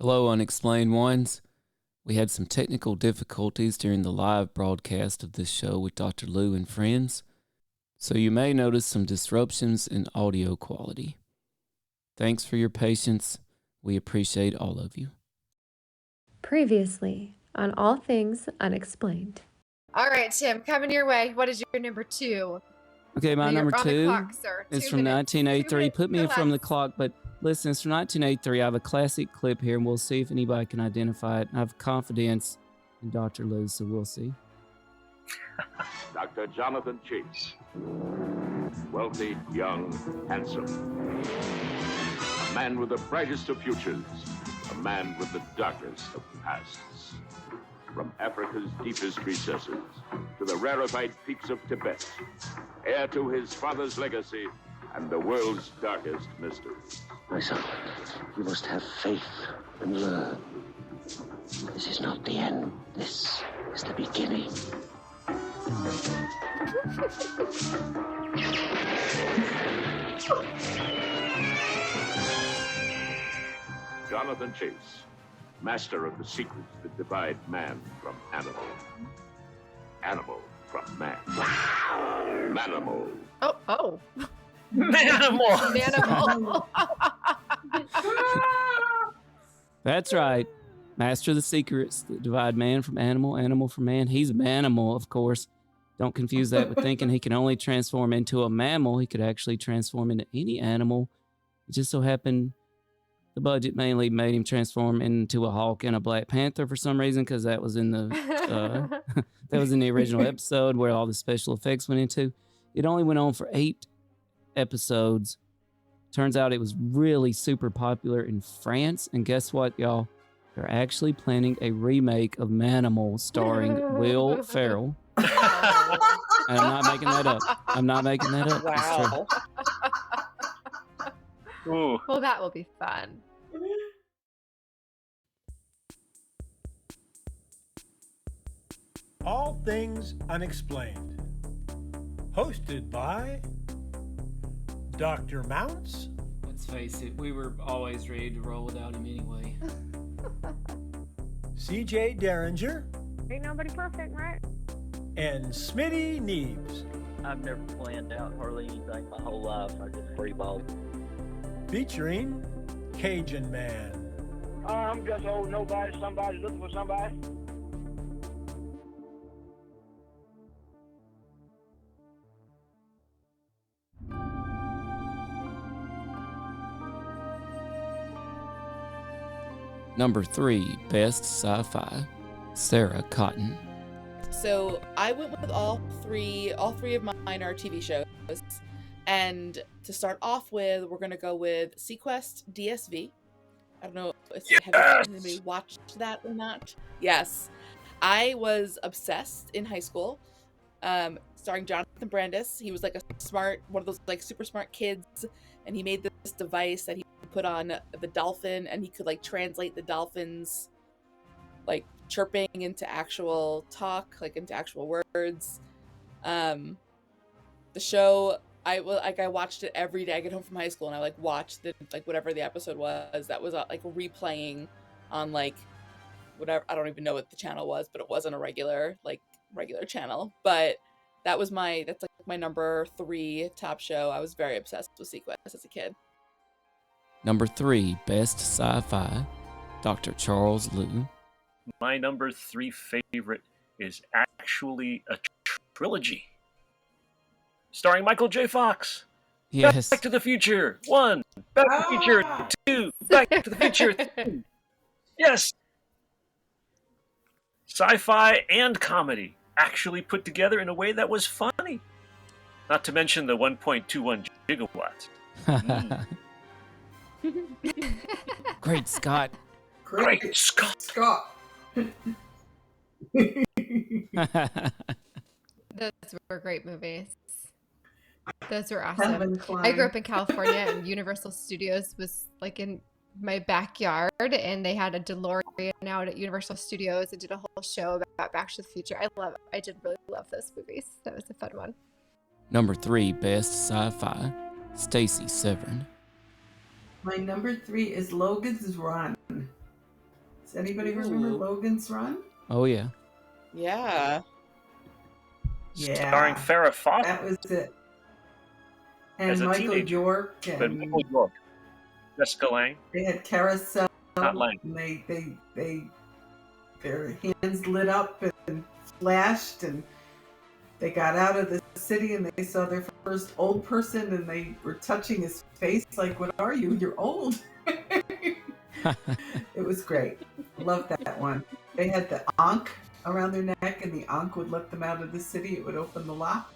Hello, Unexplained ones. We had some technical difficulties during the live broadcast of this show with Dr. Lou and friends, so you may notice some disruptions in audio quality. Thanks for your patience. We appreciate all of you. Previously on All Things Unexplained. All right, Tim, coming your way. What is your number two? Okay, my You're number on the two clock, sir. is 2 from minutes. 1983. 2 Put me minutes from the left. clock, but listen, it's from 1983. I have a classic clip here, and we'll see if anybody can identify it. I have confidence in Dr. Lou, so we'll see. Dr. Jonathan Chase. Wealthy, young, handsome. A man with the brightest of futures. A man with the darkest of pasts. From Africa's deepest recesses to the rarefied peaks of Tibet. Heir to his father's legacy and the world's darkest mysteries. My son, you must have faith and learn. This is not the end. This is the beginning. Jonathan Chase, master of the secrets that divide man from animal. Animal from man. Manimal. Oh. Manimal. Manimal. That's right. Master of the secrets that divide man from animal, animal from man. He's a manimal, of course. Don't confuse that with thinking he can only transform into a mammal. He could actually transform into any animal. It just so happened the budget mainly made him transform into a hawk and a Black Panther for some reason, because that was in the that was in the original episode where all the special effects went into. It only went on for 8 episodes. Turns out it was really super popular in France, and guess what, y'all? They're actually planning a remake of Manimal starring Will Ferrell. And I'm not making that up. Wow. Ooh. Well, that will be fun. All Things Unexplained. Hosted by Dr. Mounts, Let's face it, we were always ready to roll without him anyway. CJ Derringer, Ain't nobody perfect, right? and Smitty Neebs. I've never planned out hardly anything my whole life. I just freeballed. Featuring Cajun Man. I'm just old nobody, somebody looking for somebody. Number 3, Best Sci-Fi, Sarah Cotten. So I went with all three of mine are TV shows. And to start off with, we're gonna go with Sequest DSV. I don't know if have anybody watched that or not. Yes. I was obsessed in high school. Starring Jonathan Brandis. He was like one of those like super smart kids, and he made this device that he put on the dolphin, and he could like translate the dolphins like chirping into actual talk, like into actual words. The show, I watched it every day. I get home from high school and I like watched it, like whatever the episode was that was like replaying on like whatever, I don't even know what the channel was, but it wasn't a regular channel. But that's like my number 3 top show. I was very obsessed with Sequest as a kid. Number 3, Best Sci-Fi, Dr. Charles Liu. My number 3 favorite is actually a trilogy. Starring Michael J. Fox. Yes. Back to the Future 1. Back to the Future 2. Back to the Future 3. Yes. Sci-fi and comedy actually put together in a way that was funny. Not to mention the 1.21 gigawatts. Great Scott. Great Scott. Those were great movies. Those were awesome. I grew up in California, and Universal Studios was like in my backyard, and they had a DeLorean out at Universal Studios and did a whole show about Back to the Future. I did really love those movies. That was a fun one. Number 3, Best Sci-Fi, Stacey Severn. My number 3 is Logan's Run. Does anybody remember Logan's Run? Oh yeah. Yeah. Yeah. Starring Farrah Fawcett. That was it. And As a Michael teenager. York But and Michael York. Jessica Lange. they had carousel. Not Lange. And they their hands lit up and flashed, and they got out of the city and they saw their first old person, and they were touching his face like, "What are you? You're old." It was great. Loved that one. They had the Ankh around their neck, and the Ankh would let them out of the city. It would open the lock.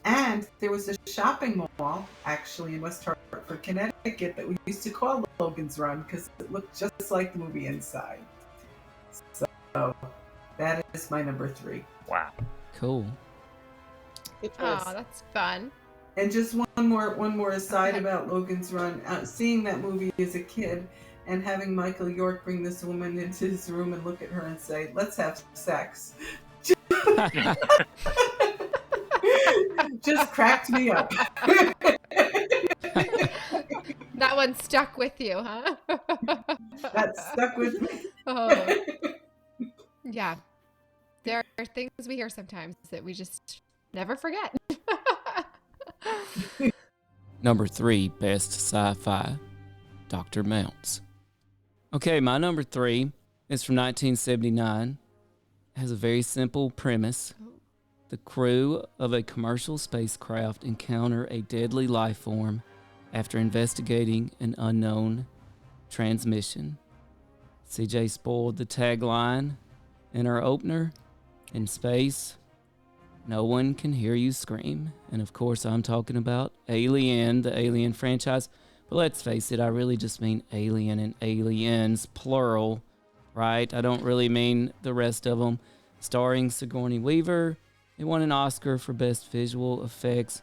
And there was a shopping mall, actually, in West Hartford, Connecticut, that we used to call Logan's Run because it looked just like the movie inside. So that is my number 3. Wow. Cool. Oh, that's fun. And just one more aside about Logan's Run. Seeing that movie as a kid and having Michael York bring this woman into his room and look at her and say, "Let's have sex." Just cracked me up. That one stuck with you, huh? That stuck with me. Oh. Yeah. There are things we hear sometimes that we just never forget. Number 3, best sci-fi, Dr. Mounts. Okay, my number 3 is from 1979. It has a very simple premise. The crew of a commercial spacecraft encounter a deadly life form after investigating an unknown transmission. CJ spoiled the tagline in our opener. In space, no one can hear you scream. And of course, I'm talking about Alien, the Alien franchise. But let's face it, I really just mean Alien and Aliens, plural, right? I don't really mean the rest of them. Starring Sigourney Weaver, it won an Oscar for Best Visual Effects.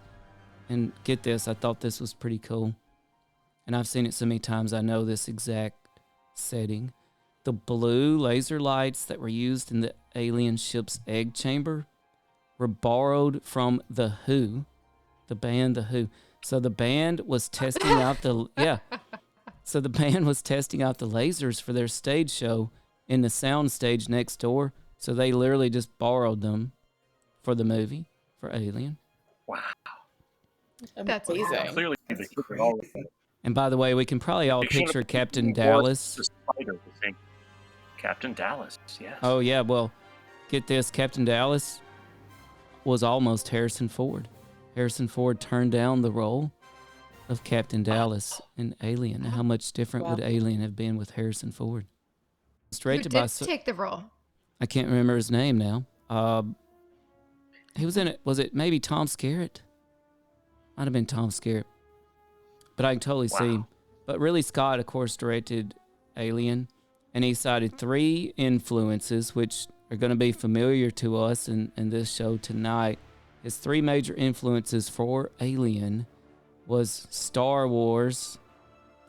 And get this, I thought this was pretty cool. And I've seen it so many times, I know this exact setting. The blue laser lights that were used in the alien ship's egg chamber were borrowed from The Who, the band The Who. So the band was testing out the band was testing out the lasers for their stage show in the sound stage next door. So they literally just borrowed them for the movie, for Alien. Wow. That's amazing. Clearly, they took it all. And by the way, we can probably all They should have picture Captain worn Dallas. the spider, the same. Captain Dallas, yes. Oh, yeah. Well, get this. Captain Dallas was almost Harrison Ford. Harrison Ford turned down the role of Captain Dallas in Alien. How much different would Alien have been with Harrison Ford? Who did take the role? I can't remember his name now. He was in it. Was it maybe Tom Skerritt? Might have been Tom Skerritt. But I can totally see him. But Ridley Scott, of course, directed Alien. And he cited 3 influences, which are going to be familiar to us in this show tonight. His 3 major influences for Alien was Star Wars,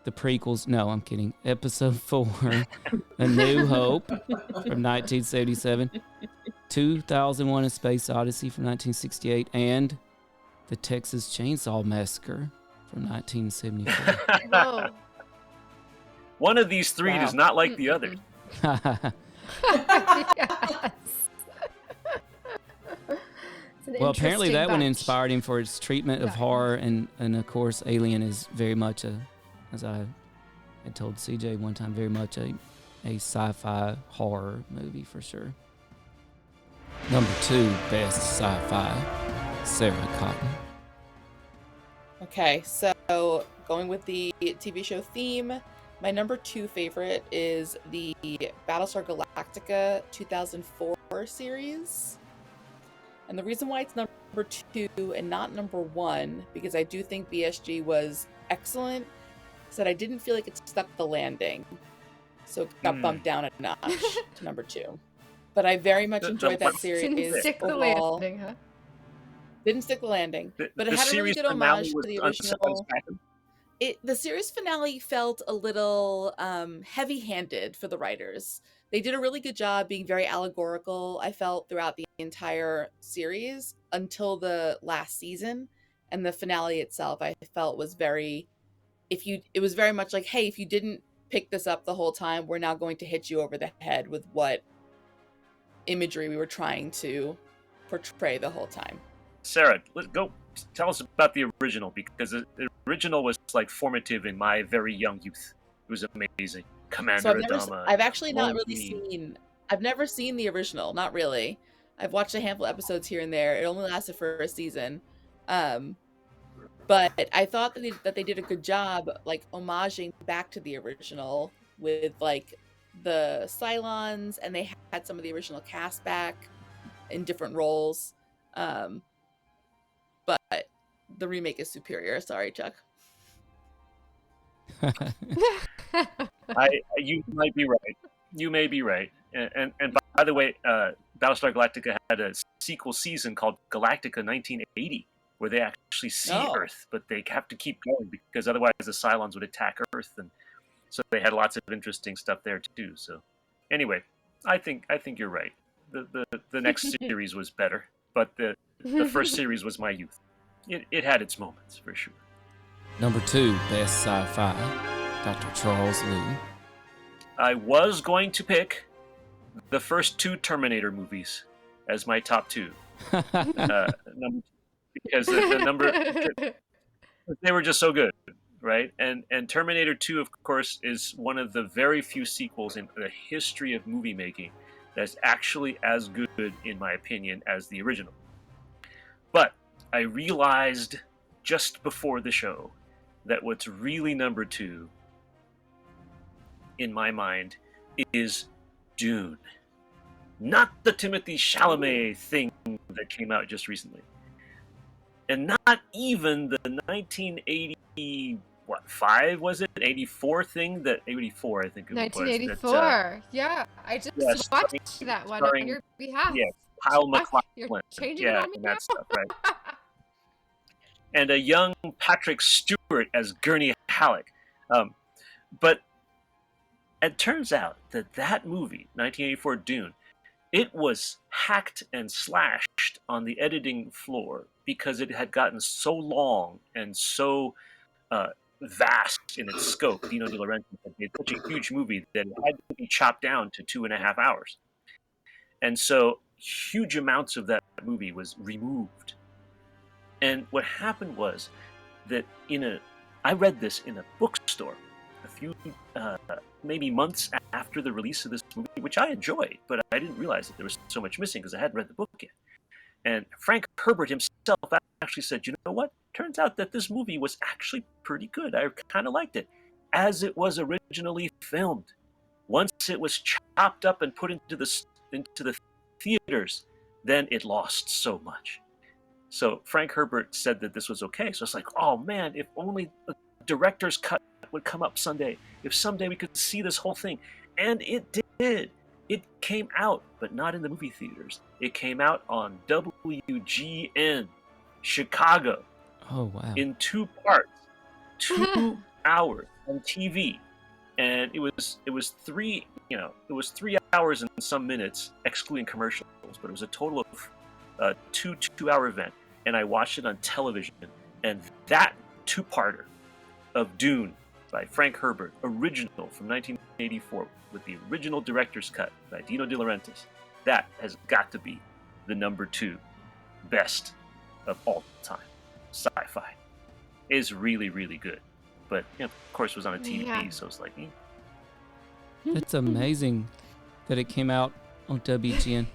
the prequels. No, I'm kidding. Episode 4, A New Hope from 1977, 2001: A Space Odyssey from 1968, and The Texas Chainsaw Massacre from 1974. Whoa. One of these 3 does not like the other. Well, apparently that one inspired him for its treatment of horror, and of course, Alien is very much as I had told CJ one time, very much a sci-fi horror movie for sure. Number 2, best sci-fi, Sarah Cotten. Okay, so going with the TV show theme, my number 2 favorite is the Battlestar Galactica 2004 series. And the reason why it's number 2 and not number 1, because I do think BSG was excellent, is that I didn't feel like it stuck the landing. So it got bumped down a notch to number 2. But I very much enjoyed that series. Didn't stick the landing, huh? Didn't stick the landing. But it had a really good homage to the original. The series finale felt a little heavy-handed for the writers. They did a really good job being very allegorical, I felt, throughout the entire series until the last season. And the finale itself, I felt, was very... It was very much like, hey, if you didn't picked this up the whole time. We're now going to hit you over the head with what imagery we were trying to portray the whole time. Sarah, go tell us about the original, because the original was like formative in my very young youth. It was amazing. Commander Adama. I've actually not really seen. I've never seen the original. Not really. I've watched a handful of episodes here and there. It only lasted for a season. But I thought that they did a good job, like, homaging back to the original with, like, the Cylons, and they had some of the original cast back in different roles. But the remake is superior. Sorry, Chuck. You might be right. You may be right. And by the way, Battlestar Galactica had a sequel season called Galactica 1980, where they actually see Earth, but they have to keep going because otherwise the Cylons would attack Earth, and so they had lots of interesting stuff there too. So, anyway, I think you're right. The next series was better, but the first series was my youth. It had its moments for sure. Number 2, best sci-fi, Dr. Charles Liu. I was going to pick the first 2 Terminator movies as my top 2. Because the number, they were just so good, right? And Terminator 2, of course, is one of the very few sequels in the history of movie making that's actually as good, in my opinion, as the original. But I realized just before the show that what's really number 2 in my mind is Dune. Not the Timothée Chalamet thing that came out just recently. And not even the 1985, was it? 84 thing that 84, I think it 1984. was. 1984. Yeah, I just watched that one on your behalf. Yes, Kyle MacLachlan. You're changing it on me and now? that stuff, right? And a young Patrick Stewart as Gurney Halleck. But it turns out that movie, 1984 Dune, it was hacked and slashed on the editing floor because it had gotten so long and so vast in its scope. Dino De Laurentiis had made such a huge movie that it had to be chopped down to 2.5 hours. And so huge amounts of that movie was removed. And what happened was that I read this in a bookstore a few maybe months after the release of this movie, which I enjoyed, but I didn't realize that there was so much missing because I hadn't read the book yet. And Frank Herbert himself actually said, you know what? Turns out that this movie was actually pretty good. I kind of liked it as it was originally filmed. Once it was chopped up and put into the theaters, then it lost so much. So Frank Herbert said that this was okay. So it's like, oh man, if only the director's cut would come up someday. If someday we could see this whole thing. And it did. It came out, but not in the movie theaters. It came out on WGN Chicago. Oh wow! In 2 parts, 2 hours on TV, and it was 3 hours and some minutes excluding commercials, but it was a total of 2-hour event, and I watched it on television. And that 2-parter of Dune by Frank Herbert, original from 1984, with the original director's cut by Dino De Laurentiis, that has got to be the number 2 best of all time. Sci-fi is really, really good, but of course it was on a TV, so it's like. It's amazing that it came out on WGN.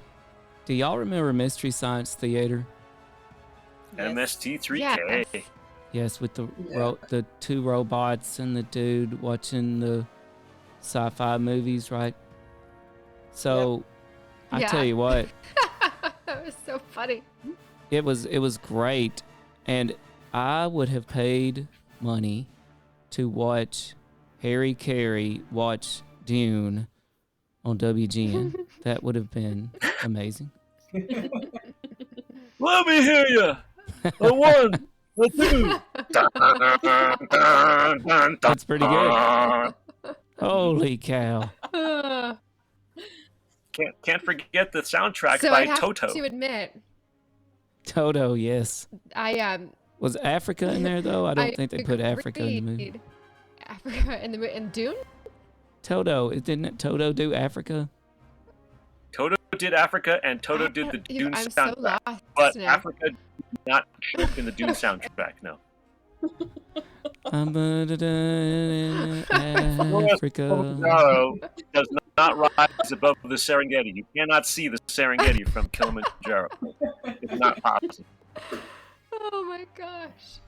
Do y'all remember Mystery Science Theater? Yes. MST3K. Yes. Yes, with the 2 robots and the dude watching the sci-fi movies, right? So, I tell you what, that was so funny. it was great, and I would have paid money to watch Harry Carey watch Dune on WGN. That would have been amazing. Let me hear you. A 1, a 2. That's pretty good. Holy cow! Can't forget the soundtrack so by I have Toto. To admit, Toto, yes. Was Africa in there though? I don't think they put Africa in the movie. Africa in Dune? Toto. Didn't Toto do Africa? Toto did Africa, and Toto did the Dune I'm so soundtrack. lost But now. Africa did not show up in the Dune soundtrack, no. Africa. Kilimanjaro does not rise above the Serengeti. You cannot see the Serengeti from Kilimanjaro. It's not possible. Oh my gosh.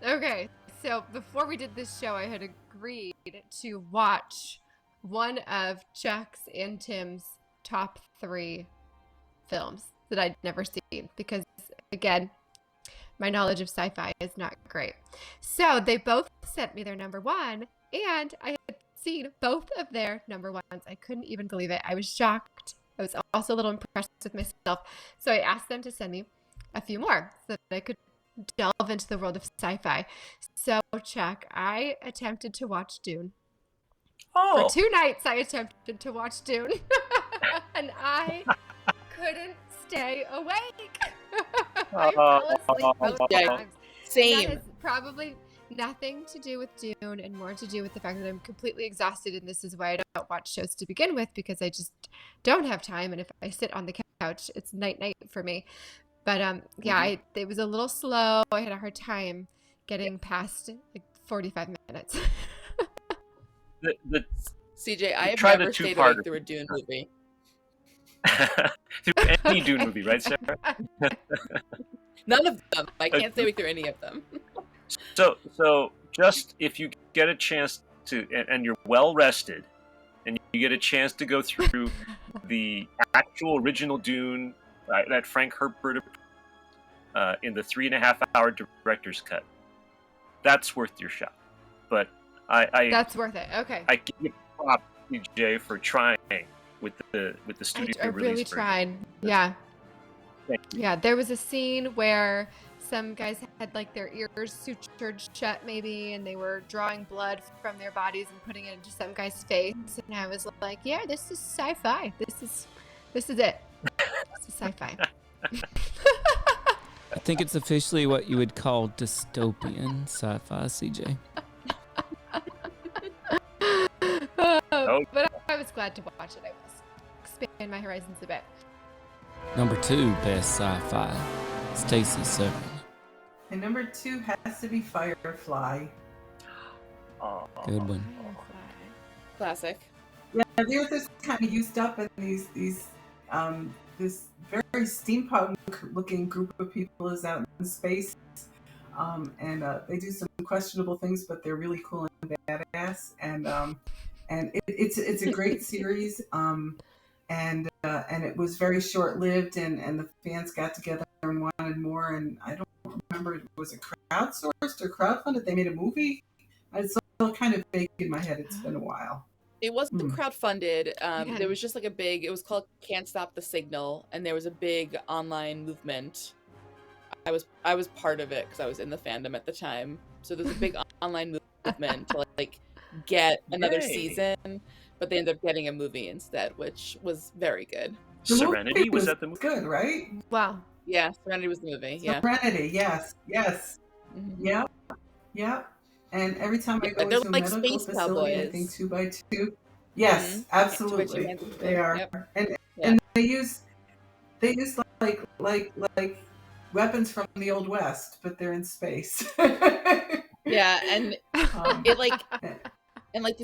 Okay, so before we did this show, I had agreed to watch one of Chuck's and Tim's top 3 films that I'd never seen because, again, my knowledge of sci-fi is not great. So they both sent me their number 1, and I had seen both of their number 1s. I couldn't even believe it. I was shocked. I was also a little impressed with myself. So I asked them to send me a few more so that I could delve into the world of sci-fi. So, Chuck, I attempted to watch Dune. For 2 nights, I attempted to watch Dune. And I couldn't stay awake. I fell asleep both times. Same. That has probably nothing to do with Dune and more to do with the fact that I'm completely exhausted, and this is why I don't watch shows to begin with, because I just don't have time, and if I sit on the couch, it's night for me. But yeah, it was a little slow. I had a hard time getting past like 45 minutes. CJ, I have try never the stayed two-parter. awake through a Dune movie. Through any Dune movie, right, Sarah? None of them. I can't stay awake through any of them. So just if you get a chance to, and you're well rested, and you get a chance to go through the actual original Dune that Frank Herbert in the 3.5-hour director's cut, that's worth your shot. But that's worth it. Okay. I give you props, DJ, for trying with the studio I release. really tried. Yeah. Yeah, there was a scene where some guys had like their ears sutured shut maybe, and they were drawing blood from their bodies and putting it into some guy's face, and I was like, yeah, this is sci-fi. This is it. This is sci-fi. I think it's officially what you would call dystopian sci-fi, CJ. But I was glad to watch it. I was expand my horizons a bit. Number 2, best sci-fi, Stacey Severn. And number 2 has to be Firefly. Good one. Classic. Yeah, the Earth is kind of used up, and this very steampunk-looking group of people is out in space, and they do some questionable things, but they're really cool and badass, and it's a great series, and it was very short-lived, and the fans got together and wanted more, and I don't remember, was it crowdsourced or crowdfunded? They made a movie? It's still kind of vague in my head. It's been a while. It wasn't crowdfunded. There was just like it was called Can't Stop the Signal, and there was a big online movement. I was part of it because I was in the fandom at the time. So there's a big online movement to like get another season, but they ended up getting a movie instead, which was very good. Serenity was that the movie? Good, right? Wow. Yeah, Serenity was the movie. Yeah. Serenity, yes. Mm-hmm. Yep. And every time I go they're to a like medical space facility, cowboys. I think 2x2. Yes, absolutely. They are. Yep. And they use like weapons from the Old West, but they're in space. Yeah, and it like and like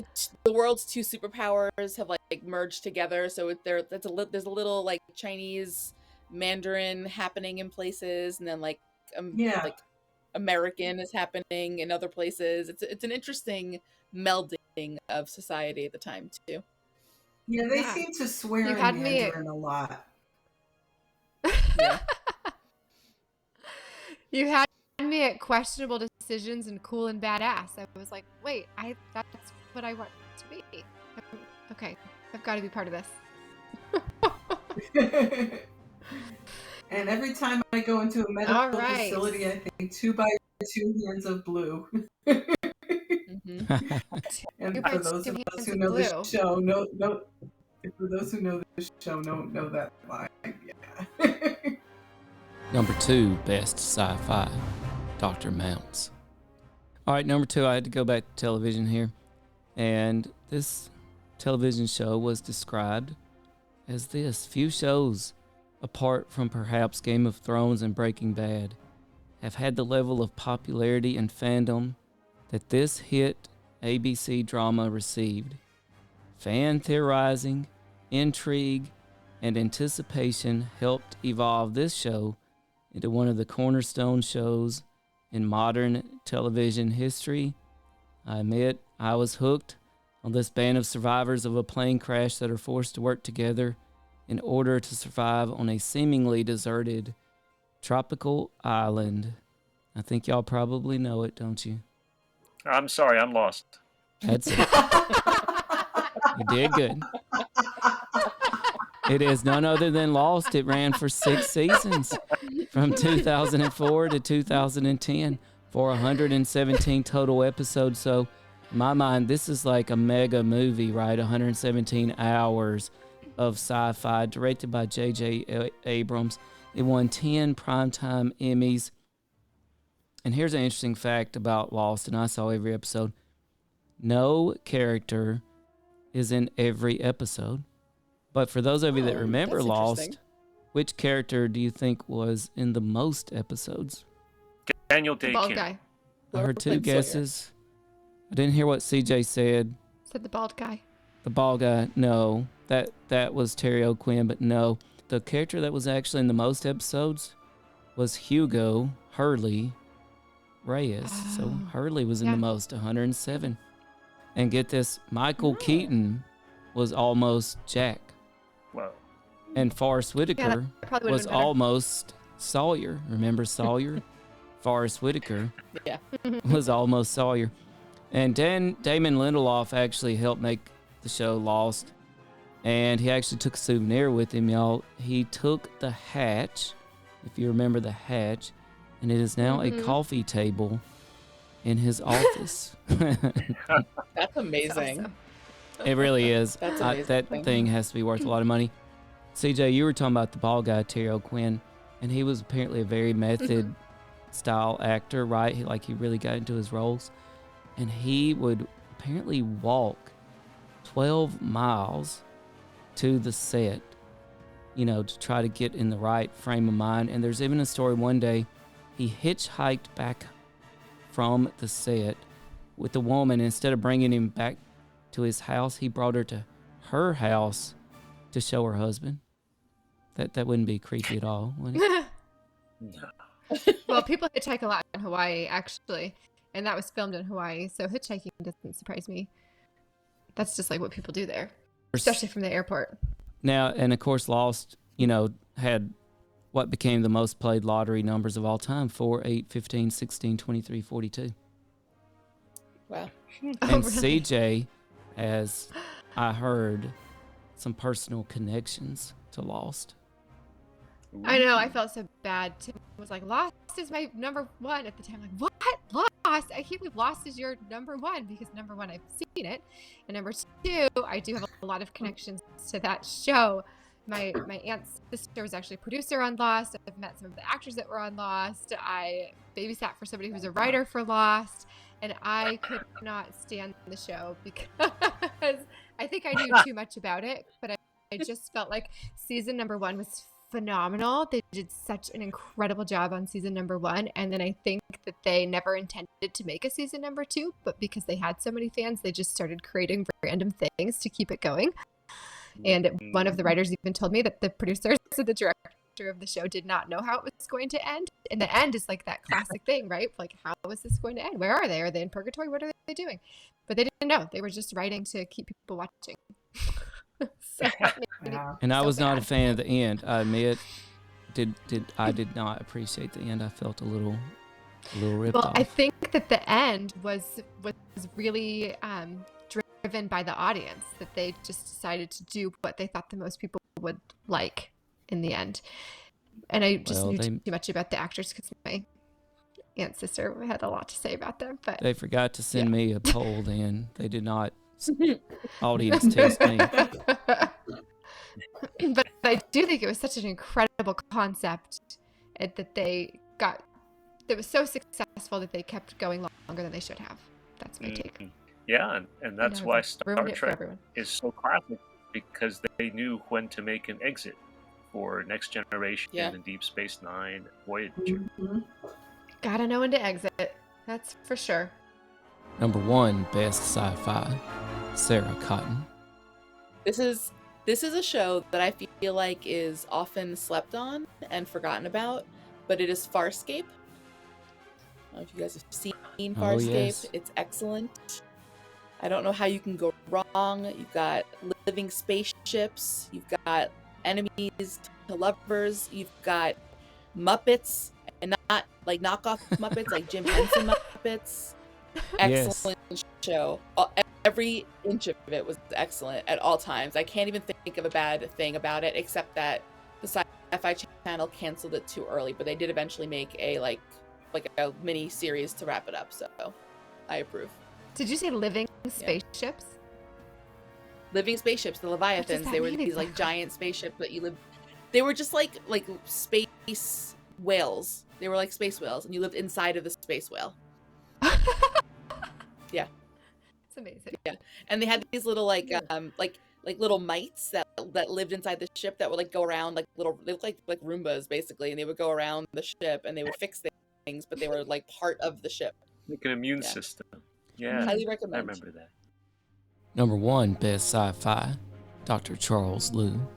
the world's 2 superpowers have like merged together, so there's a little like Chinese Mandarin happening in places, and then like like American is happening in other places. It's an interesting melding of society at the time too. Yeah, they seem to swear in Mandarin a lot. Yeah. You had me at questionable decisions and cool and badass. I was like, wait, that's what I want to be. Okay, I've got to be part of this. And every time I go into a medical facility, I think 2x2 hands of blue. And for those of us who know the show, for those who know the show, know that line. Yeah. Number 2, best sci-fi, Dr. Mounts. All right, number 2, I had to go back to television here. And this television show was described as this: few shows, apart from perhaps Game of Thrones and Breaking Bad, have had the level of popularity and fandom that this hit ABC drama received. Fan theorizing, intrigue, and anticipation helped evolve this show into one of the cornerstone shows in modern television history. I admit I was hooked on this band of survivors of a plane crash that are forced to work together in order to survive on a seemingly deserted tropical island. I think y'all probably know it, don't you? I'm sorry, I'm lost. That's it. You did good. It is none other than Lost. It ran for 6 seasons from 2004 to 2010 for 117 total episodes. So in my mind, this is like a mega movie, right? 117 hours of sci-fi, directed by J.J. Abrams. It won 10 primetime Emmys. And here's an interesting fact about Lost, and I saw every episode. No character is in every episode. But for those of you that remember Lost, which character do you think was in the most episodes? Daniel Day Bald Kim. guy. I heard 2 guesses. I didn't hear what CJ said. Said the bald guy. The bald guy, no. That was Terry O'Quinn, but no. The character that was actually in the most episodes was Hugo Hurley Reyes. So Hurley was in the most, 107. And get this, Michael Keaton was almost Jack. Wow. And Forrest Whitaker was almost Sawyer. Remember Sawyer? Forrest Whitaker was almost Sawyer. And Damon Lindelof actually helped make the show Lost. And he actually took a souvenir with him, y'all. He took the hatch, if you remember the hatch, and it is now a coffee table in his office. That's amazing. Awesome. It really is. That's amazing. That thing has to be worth a lot of money. CJ, you were talking about the bald guy, Terry O'Quinn, and he was apparently a very method style actor, right? He really got into his roles. And he would apparently walk 12 miles to the set, to try to get in the right frame of mind. And there's even a story one day he hitchhiked back from the set with a woman. Instead of bringing him back to his house, he brought her to her house to show her husband. That wouldn't be creepy at all, would it? No. Well, people hitchhike a lot in Hawaii, actually, and that was filmed in Hawaii, so hitchhiking doesn't surprise me. That's just like what people do there, especially from the airport. Now, and of course, Lost, had what became the most played lottery numbers of all time: 4, 8, 15, 16, 23, 42. Wow. And Oh, really? CJ has, I heard, some personal connections to Lost. I know, I felt so bad. Tim was like, Lost is my number 1 at the time. I'm like, what? Lost? I can't believe Lost is your number 1, because number 1, I've seen it. And number 2, I do have a lot of connections to that show. My aunt's sister was actually a producer on Lost. I've met some of the actors that were on Lost. I babysat for somebody who was a writer for Lost. And I could not stand the show because I think I knew too much about it. But I just felt like season number 1 was phenomenal. They did such an incredible job on season number 1. And then I think that they never intended to make a season number 2. But because they had so many fans, they just started creating random things to keep it going. And one of the writers even told me that the producers and the director of the show did not know how it was going to end. And the end is like that classic thing, right? Like, how is this going to end? Where are they? Are they in purgatory? What are they doing? But they didn't know. They were just writing to keep people watching. So and I was not a fan of the end. I admit, I did not appreciate the end. I felt a little ripped off. I think that the end was really driven by the audience, that they just decided to do what they thought the most people would like in the end. And I just knew too much about the actors because my aunt's sister had a lot to say about them. But they forgot to send me a poll then. They did not audience test me. But I do think it was such an incredible concept that that was so successful that they kept going longer than they should have. That's my take. Yeah, and that's know, why it's Star ruined it for Trek everyone. is so classic, because they knew when to make an exit for Next Generation and Deep Space Nine, Voyager. Gotta know when to exit. That's for sure. Number 1 best sci-fi, Sarah Cotten. This is a show that I feel like is often slept on and forgotten about, but it is Farscape. I don't know if you guys have seen Farscape. Yes. It's excellent. I don't know how you can go wrong. You've got living spaceships. You've got enemies to lovers. You've got Muppets, and not like knockoff Muppets, like Jim Henson Muppets. Excellent show. Every inch of it was excellent at all times. I can't even think of a bad thing about it, except that the Sci-Fi channel canceled it too early, but they did eventually make a like a mini series to wrap it up, so I approve. Did you say living spaceships? Living spaceships, the Leviathans. They were these like giant spaceships that you lived. They were just like space whales. They were like space whales, and you lived inside of the space whale. Yeah, it's amazing. Yeah, and they had these little like little mites that lived inside the ship that would like go around they looked like Roombas basically, and they would go around the ship and they would fix things, but they were like part of the ship. Like an immune system. Yeah, highly recommend. I remember that. Number 1 best sci-fi, Dr. Charles Liu.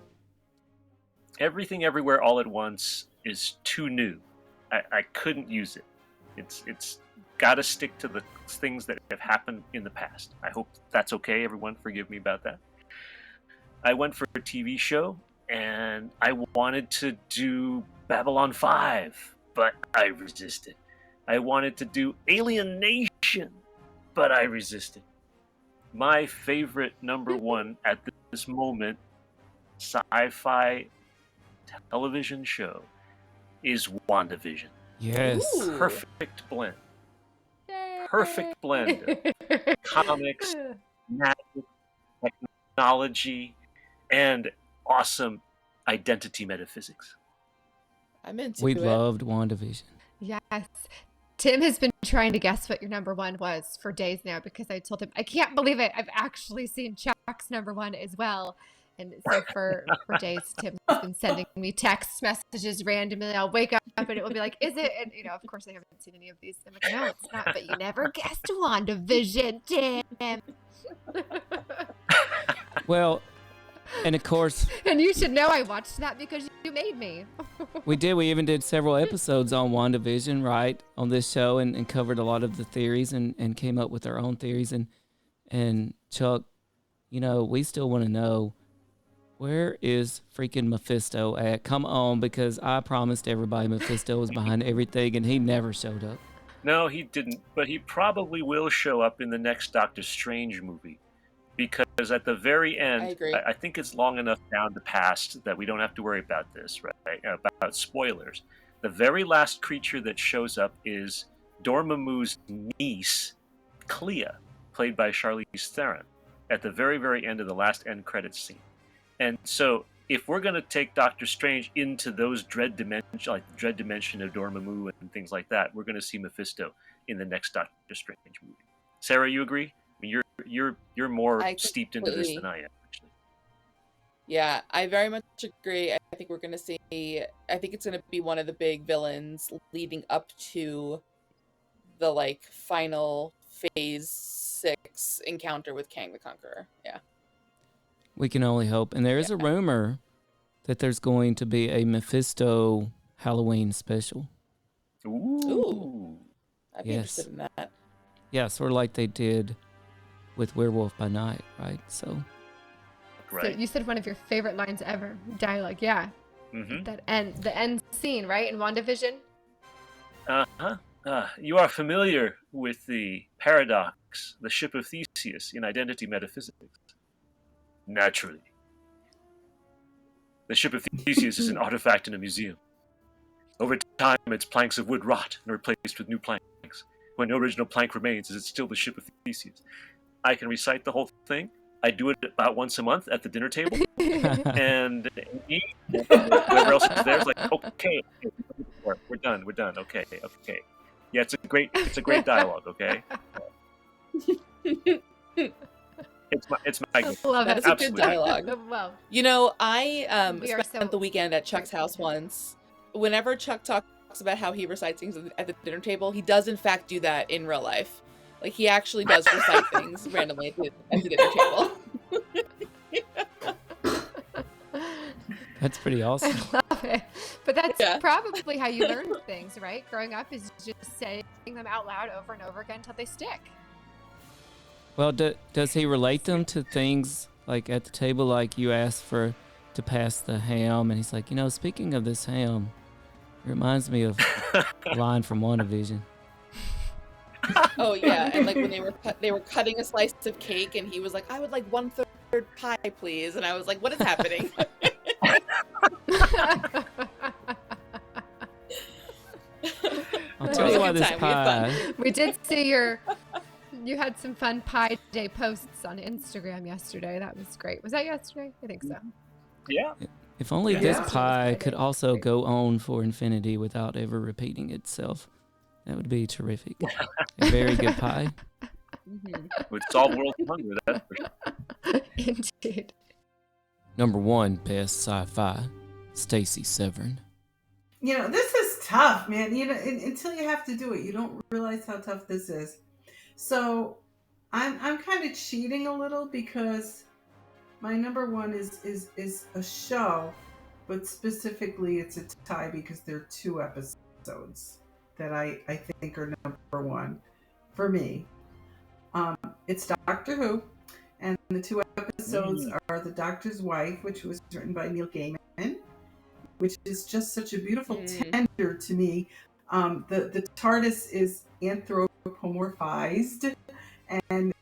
Everything Everywhere All at Once is too new. I couldn't use it. It's got to stick to the things that have happened in the past. I hope that's okay. Everyone, forgive me about that. I went for a TV show, and I wanted to do Babylon 5, but I resisted. I wanted to do Alien Nation, but I resisted. My favorite number 1 at this moment sci-fi television show is WandaVision. Yes. Ooh. Perfect blend. Perfect blend of comics, magic, technology, and awesome identity metaphysics. I'm into We it. loved WandaVision. Yes. Tim has been trying to guess what your number 1 was for days now, because I told him, I can't believe it, I've actually seen Chuck's number 1 as well. And so for days, Tim's been sending me text messages randomly. I'll wake up and it will be like, is it? And, of course I haven't seen any of these. I'm like, no, it's not. But you never guessed WandaVision, Tim. Well, and of course... And you should know I watched that because you made me. We did. We even did several episodes on WandaVision, right, on this show, and covered a lot of the theories and came up with our own theories. And Chuck, we still want to know, where is freaking Mephisto at? Come on, because I promised everybody Mephisto was behind everything, and he never showed up. No, he didn't, but he probably will show up in the next Doctor Strange movie. Because at the very end, I agree. I think it's long enough down the past that we don't have to worry about this, right? About spoilers. The very last creature that shows up is Dormammu's niece, Clea, played by Charlize Theron, at the very, very end of the last end credits scene. And so, if we're going to take Doctor Strange into those dread dimension, like the dread dimension of Dormammu and things like that, we're going to see Mephisto in the next Doctor Strange movie. Sarah, you agree? I mean, you're more steeped into this than I am, actually. Yeah, I very much agree. I think we're going to see. I think it's going to be one of the big villains leading up to the final phase 6 encounter with Kang the Conqueror. Yeah. We can only hope. And there is a rumor that there's going to be a Mephisto Halloween special. Ooh. I'd be interested in that. Yeah, sort of like they did with Werewolf by Night, right? So So you said one of your favorite lines ever, dialogue, yeah. Mm-hmm. The end scene, right, in WandaVision? You are familiar with the paradox, the ship of Theseus, in identity metaphysics. Naturally. The ship of Theseus is an artifact in a museum. Over time, its planks of wood rot and are replaced with new planks. When no original plank remains, is it still the ship of Theseus? I can recite the whole thing. I do it about once a month at the dinner table. And whoever else is there is like, okay, we're done, okay. Yeah, it's a great dialogue, okay? It's my I love That it. is a good dialogue. Wow. You know, I We are spent so the weekend at Chuck's house once. Whenever Chuck talks about how he recites things at the dinner table, he does in fact do that in real life. Like he actually does recite things randomly at the dinner table. That's pretty awesome. I love it. But that's Yeah. probably how you learn things, right? Growing up is just saying them out loud over and over again until they stick. Well, does he relate them to things like at the table, like you asked to pass the ham, and he's like, speaking of this ham, it reminds me of a line from WandaVision. Oh yeah, and like when they were cutting a slice of cake, and he was like, "I would like 1/3 pie, please," and I was like, "What is happening?" I'll tell you why this pie. We did see you had some fun Pie Day posts on Instagram yesterday. That was great. Was that yesterday? I think so. Yeah. If only Yeah. this pie could also go on for infinity without ever repeating itself, that would be terrific. A very good pie. Would solve world hunger, that's for sure. Indeed. Number 1 best sci-fi, Stacey Severn. This is tough, man. Until you have to do it, you don't realize how tough this is. So I'm kind of cheating a little because my number 1 is a show, but specifically it's a tie because there are 2 episodes that I think are number 1 for me. It's Doctor Who, and the 2 episodes are The Doctor's Wife, which was written by Neil Gaiman, which is just such a beautiful tender to me. The TARDIS is anthropomorphized, and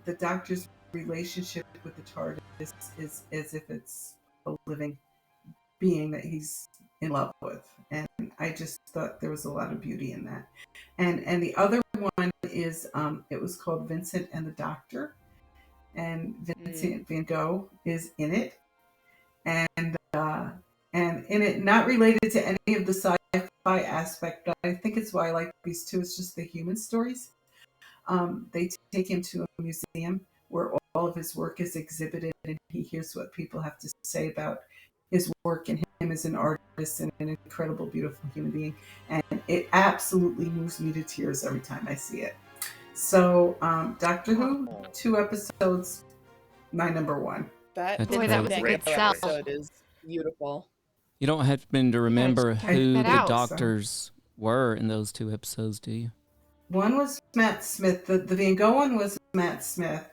the Doctor's relationship with the TARDIS is as if it's a living being that he's in love with, and I just thought there was a lot of beauty in that. And the other one is it was called Vincent and the Doctor, and Vincent Van Gogh is in it, and in it, not related to any of the sci-fi aspect, but I think it's why I like these 2. It's just the human stories. They take him to a museum where all of his work is exhibited, and he hears what people have to say about his work and him as an artist and an incredible, beautiful human being. And it absolutely moves me to tears every time I see it. So Doctor Who, 2 episodes, my number 1. That was a great sell. episode is beautiful. You don't happen to remember who that the out. doctors were in those 2 episodes, do you? One was Matt Smith. The Van Gogh one was Matt Smith.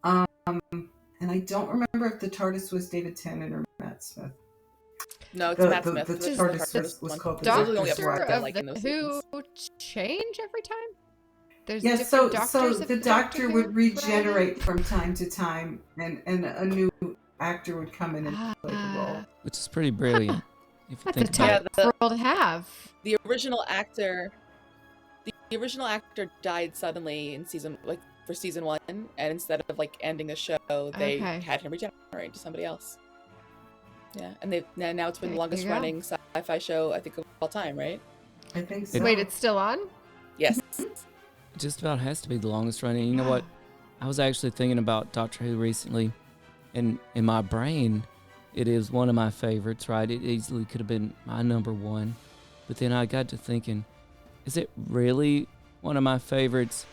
And I don't remember if the TARDIS was David Tennant or Matt Smith. No, it's The Matt Smith. the TARDIS was called the Doctor Doctor's of Wife. the like in those Who change every time? There's Yeah, so different so doctors of the Doctor Doctor Who would regenerate from time to time, and a new actor would come in and play the role. Which is pretty brilliant. If you That's a think about tough it. role to have. The original actor died suddenly in season 1, and instead of like ending the show, they Okay. had him regenerate to somebody else. Yeah, and now it's been the There longest you go. running sci-fi show I think of all time, right? I think so. Wait, it's still on? Yes. It just about has to be the longest running. You know what? I was actually thinking about Doctor Who recently, and in my brain, it is one of my favorites, right? It easily could have been my number 1. But then I got to thinking, is it really one of my favorites,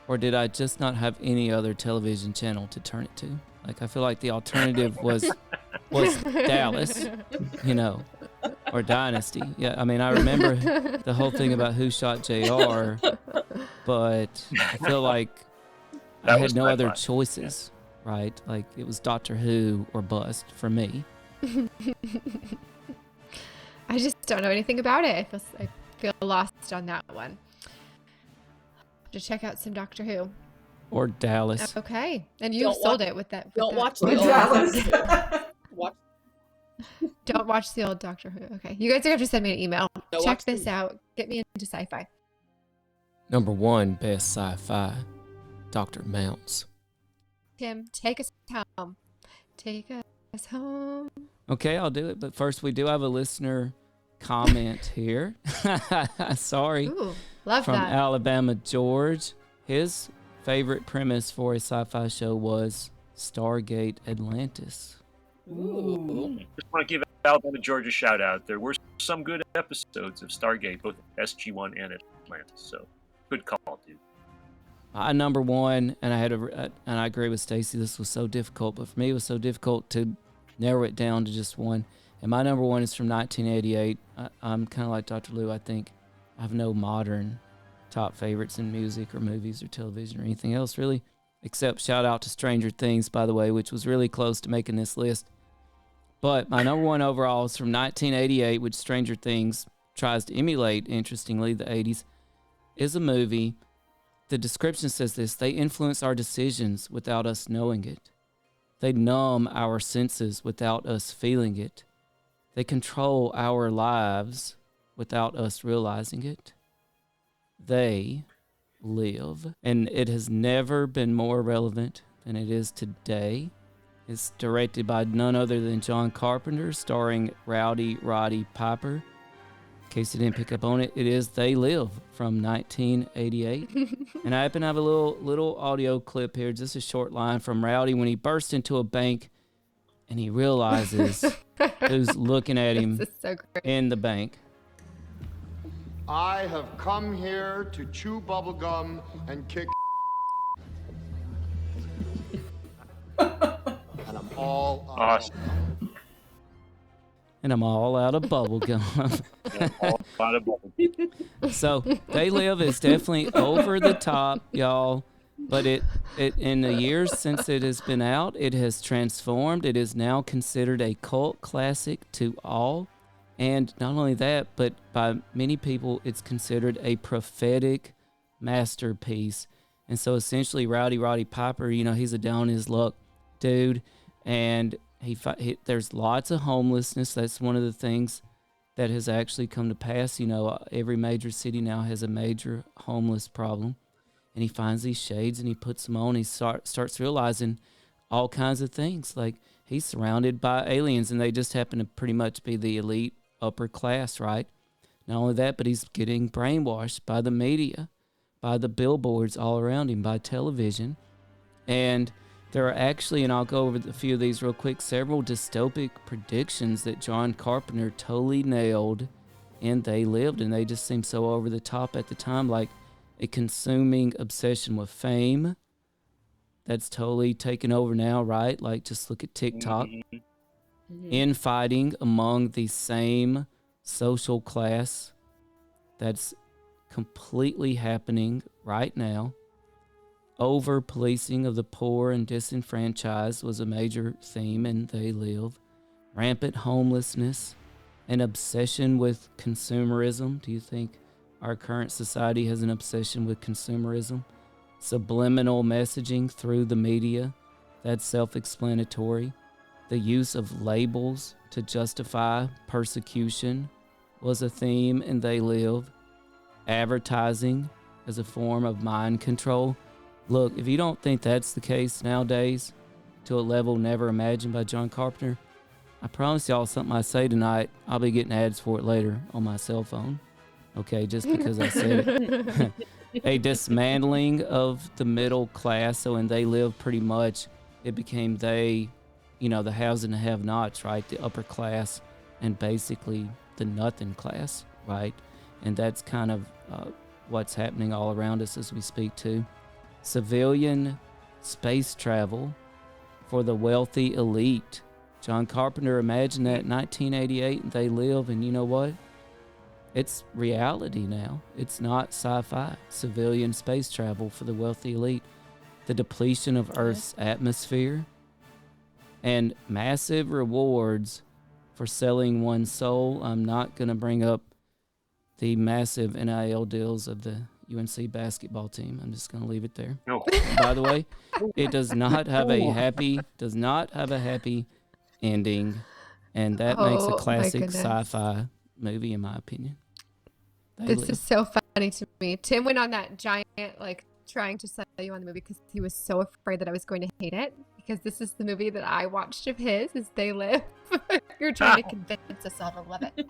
or did I just not have any other television channel to turn it to? Like, I feel like the alternative was Dallas, or Dynasty. Yeah, I mean, I remember the whole thing about who shot JR, but I feel like I had no other choices, right? Like, it was Doctor Who or bust for me. I just don't know anything about it. I feel lost on that one. To check out some Doctor Who. Or Dallas. Okay, and you sold it with that. Don't watch Or the old Dallas. Watch. Don't watch the old Doctor Who. Okay, you guys are gonna have to send me an email. Don't Check watch this out. Get me into sci-fi. Number 1 best sci-fi, Dr. Mounts. Tim, take us home. Take us home. Okay, I'll do it. But first, we do have a listener comment here. Sorry. Ooh, love From that. Alabama, George. His favorite premise for a sci-fi show was Stargate Atlantis. Ooh. Just want to give Alabama, Georgia a shout out. There were some good episodes of Stargate, both SG-1 and Atlantis. So, good call, dude. My number one, and I agree with Stacey, this was so difficult, but for me it was so difficult to narrow it down to just one. And my number one is from 1988. I'm kind of like Dr. Lou. I think I have no modern top favorites in music or movies or television or anything else really, except shout out to Stranger Things, by the way, which was really close to making this list. But my number one overall is from 1988, which Stranger Things tries to emulate, interestingly, the 80s, is a movie. The description says this: they influence our decisions without us knowing it. They numb our senses without us feeling it. They control our lives without us realizing it. They live. And it has never been more relevant than it is today. It's directed by none other than John Carpenter, starring Rowdy Roddy Piper. In case you didn't pick up on it, it is They Live from 1988. And I happen to have a little audio clip here, just a short line from Rowdy when he bursts into a bank and he realizes who's looking at him so in the bank. I have come here to chew bubblegum and kick and I'm all awesome. And I'm all out of bubble gum. So They Live is definitely over the top, y'all. But it in the years since it has been out, it has transformed. It is now considered a cult classic to all. And not only that, but by many people, it's considered a prophetic masterpiece. And so essentially, Rowdy Roddy Piper, he's a down his luck dude. And there's lots of homelessness. That's one of the things that has actually come to pass. Every major city now has a major homeless problem. And he finds these shades and he puts them on. He starts realizing all kinds of things. Like he's surrounded by aliens and they just happen to pretty much be the elite upper class, right? Not only that, but he's getting brainwashed by the media, by the billboards all around him, by television. And there are actually, and I'll go over a few of these real quick, several dystopic predictions that John Carpenter totally nailed in They Lived, and they just seem so over the top at the time, like a consuming obsession with fame that's totally taken over now, right? Like just look at TikTok. Infighting among the same social class that's completely happening right now. Over policing of the poor and disenfranchised was a major theme in They Live. Rampant homelessness, an obsession with consumerism. Do you think our current society has an obsession with consumerism? Subliminal messaging through the media, that's self-explanatory. The use of labels to justify persecution was a theme in They Live. Advertising as a form of mind control. Look, if you don't think that's the case nowadays, to a level never imagined by John Carpenter, I promise y'all something I say tonight, I'll be getting ads for it later on my cell phone. Okay, just because I said it. A dismantling of the middle class. So in They Live, pretty much, it became the haves and the have-nots, right? The upper class and basically the nothing class, right? And that's kind of what's happening all around us as we speak too. Civilian space travel for the wealthy elite. John Carpenter imagined that in 1988 and They Live, and you know what? It's reality now. It's not sci-fi. Civilian space travel for the wealthy elite. The depletion of Earth's atmosphere. And massive rewards for selling one's soul. I'm not going to bring up the massive NIL deals of the UNC basketball team. I'm just going to leave it there. No. By the way, it does not have a happy ending, and that makes a classic sci-fi movie, in my opinion. This is so funny to me. Tim went on that giant, trying to sell you on the movie because he was so afraid that I was going to hate it. Because this is the movie that I watched of his, is They Live. You're trying to convince us all to love it.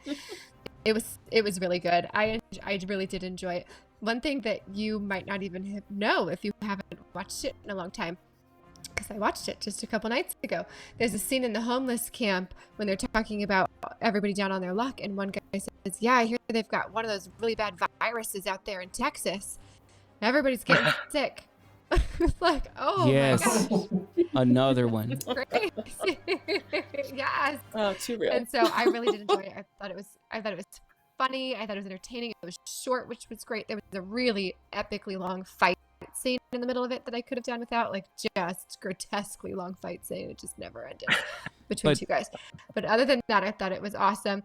It was really good. I really did enjoy it. one thing that you might not even know if you haven't watched it in a long time, because I watched it just a couple nights ago. There's a scene in the homeless camp when they're talking about everybody down on their luck, and one guy says, yeah, I hear they've got one of those really bad viruses out there in Texas. Everybody's getting sick. It's like, oh yes. my gosh. Another one. Crazy. Yes. Oh, too real. And so I really did enjoy it. I thought it was funny. I thought it was entertaining. It was short, which was great. There was a really epically long fight scene in the middle of it that I could have done without, like just grotesquely long fight scene. It just never ended between two guys. But other than that, I thought it was awesome.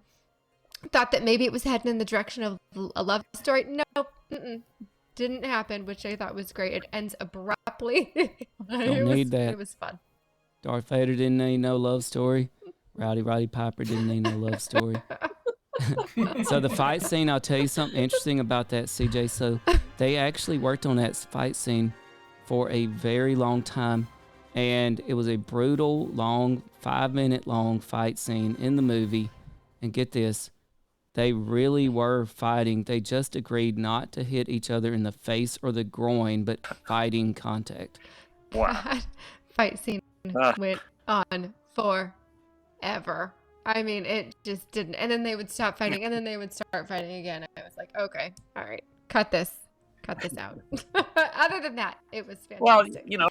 Thought that maybe it was heading in the direction of a love story. Nope. Didn't happen, which I thought was great. It ends abruptly. Don't need that. It was fun. Darth Vader didn't need no love story. Roddy Piper didn't need no love story. So the fight scene, I'll tell you something interesting about that, CJ. So they actually worked on that fight scene for a very long time, and it was a brutal, long, 5-minute long fight scene in the movie. And get this, they really were fighting. They just agreed not to hit each other in the face or the groin, but fighting contact. Wow. That fight scene went on forever. I mean, it just didn't. And then they would stop fighting, and then they would start fighting again. I was like, okay, all right, cut this out. Other than that, it was fantastic. Well, you know,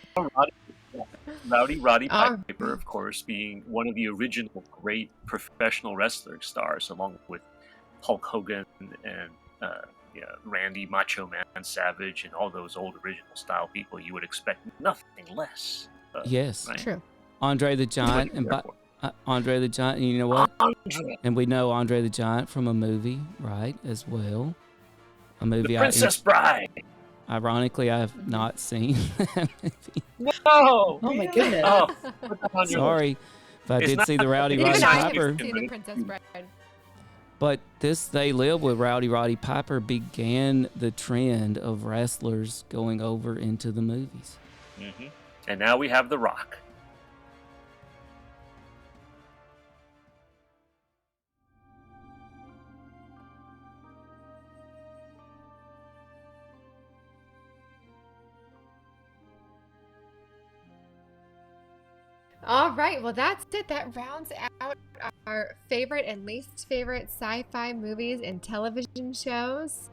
Roddy Piper, of course, being one of the original great professional wrestler stars, along with Hulk Hogan and Randy Macho Man Savage and all those old original style people. You would expect nothing less. Yes, right? True. Andre the Giant, Andre the Giant, and you know what? And we know Andre the Giant from a movie, right, as well. A movie. The Princess Bride. Ironically, I have not seen that movie. No! Oh my goodness. Oh, sorry, but I did see the Roddy Piper. See the Princess Bride. But They Live with Roddy Piper began the trend of wrestlers going over into the movies. Mm-hmm. And now we have The Rock. All right, well, that's it. That rounds out our favorite and least favorite sci-fi movies and television shows.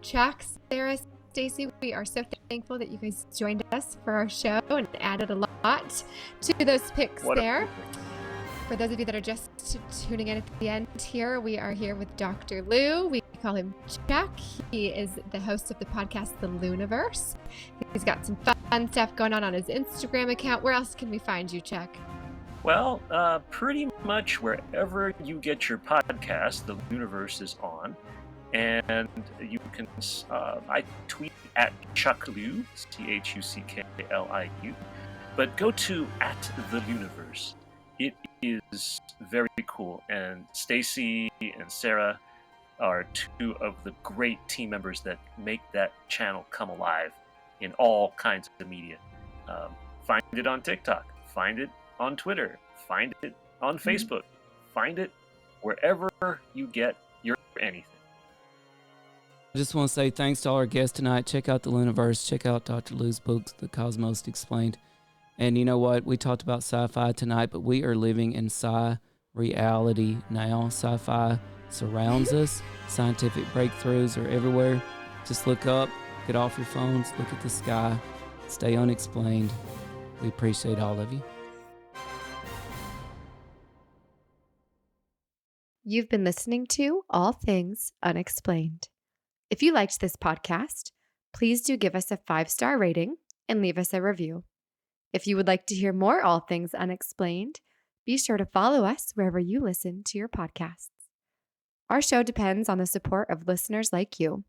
Chuck, Sarah, Stacey, we are so thankful that you guys joined us for our show and added a lot to those picks there. For those of you that are just tuning in at the end here, we are here with Dr. Lou. We call him Chuck. He is the host of the podcast, The LIUniverse. He's got some fun stuff going on his Instagram account. Where else can we find you, Chuck? Well, pretty much wherever you get your podcast, The LIUniverse is on. And you can, I tweet at Chuck Liu, ChuckLiu. But go to @TheLIUniverse. It is very cool, and Stacey and Sarah are two of the great team members that make that channel come alive in all kinds of media. Find it on TikTok, find it on Twitter, find it on Facebook, find it wherever you get your anything. I just want to say thanks to all our guests tonight. Check out The LIUniverse, check out Dr. Lou's books, The Cosmos Explained. And you know what? We talked about sci-fi tonight, but we are living in sci-reality now. Sci-fi surrounds us. Scientific breakthroughs are everywhere. Just look up, get off your phones, look at the sky, stay unexplained. We appreciate all of you. You've been listening to All Things Unexplained. If you liked this podcast, please do give us a 5-star rating and leave us a review. If you would like to hear more All Things Unexplained, be sure to follow us wherever you listen to your podcasts. Our show depends on the support of listeners like you.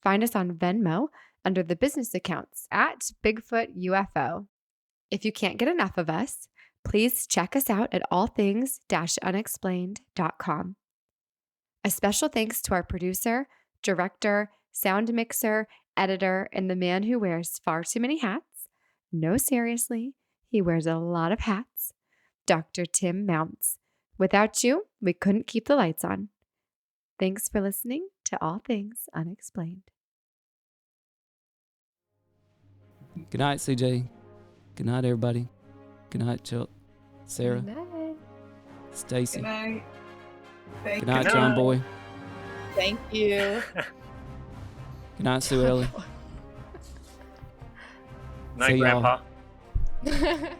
Find us on Venmo under the business accounts @Bigfoot UFO. If you can't get enough of us, please check us out at allthings-unexplained.com. A special thanks to our producer, director, sound mixer, editor, and the man who wears far too many hats. No, seriously, he wears a lot of hats. Dr. Tim Mounts. Without you, we couldn't keep the lights on. Thanks for listening to All Things Unexplained. Good night, CJ. Good night, everybody. Good night, Chuck. Sarah. Good night. Stacy. Good night. Thank Good night, you. John Boy. Thank you. Good night, Sue Ellie. Night, See y'all. Grandpa.